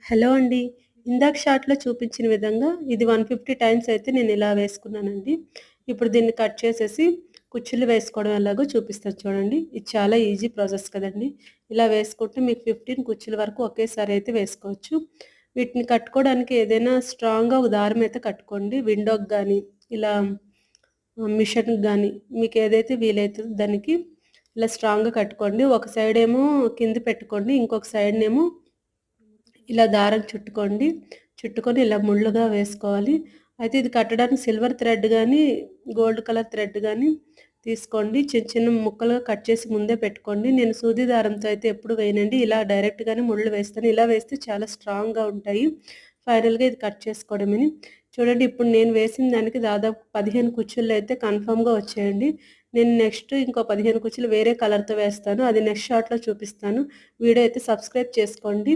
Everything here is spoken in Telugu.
హలో అండి. ఇందాక షాట్‌లో చూపించిన విధంగా ఇది 150 టైమ్స్ అయితే నేనిలా వేసుకున్నానండి. ఇప్పుడు దీన్ని కట్ చేసేసి కుచ్చుళ్ళు వేసుకోవడం ఎలాగో చూపిస్తాను చూడండి. ఇది చాలా ఈజీ ప్రాసెస్ కదండీ. ఇలా వేసుకుంటే మీకు 15 కుచ్చుల వరకు ఒకేసారి అయితే వేసుకోవచ్చు. వీటిని కట్టుకోవడానికి ఏదైనా స్ట్రాంగ్‌గా ఒక దారం అయితే కట్టుకోండి. విండోకి గానీ, ఇలా మిషన్‌కి గానీ మీకేదైతే వీలైతదో దానికి ఇలా స్ట్రాంగ్‌గా కట్టుకోండి. ఒక సైడేమో కింద పెట్టుకోండి. ఇంకొక సైడ్‌నేమో ఇలా దారం చుట్టుకోండి. చుట్టుకొని ఇలా ముళ్ళుగా వేసుకోవాలి. అయితే ఇది కట్టడానికి సిల్వర్ థ్రెడ్ గానీ, గోల్డ్ కలర్ థ్రెడ్ గానీ తీసుకోండి. చిన్న చిన్న ముక్కలుగా కట్ చేసి ముందే పెట్టుకోండి. నేను సూది దారంతో అయితే ఎప్పుడు వేయనండి. ఇలా డైరెక్ట్‌గానే ముళ్ళు వేస్తాను. ఇలా వేస్తే చాలా స్ట్రాంగ్‌గా ఉంటాయి. ఫైనల్‌గా ఇది కట్ చేసుకోవడమేని. చూడండి ఇప్పుడు నేను వేసిన దానికి దాదాపు 15 కుచ్చుళ్ళైతే కన్ఫర్మ్‌గా వచ్చాయండి. నేను నెక్స్ట్ ఇంకో 15 కుచ్చులు వేరే కలర్‌తో వేస్తాను. అది నెక్స్ట్ షాట్‌లో చూపిస్తాను. వీడియో అయితే సబ్స్క్రైబ్ చేసుకోండి.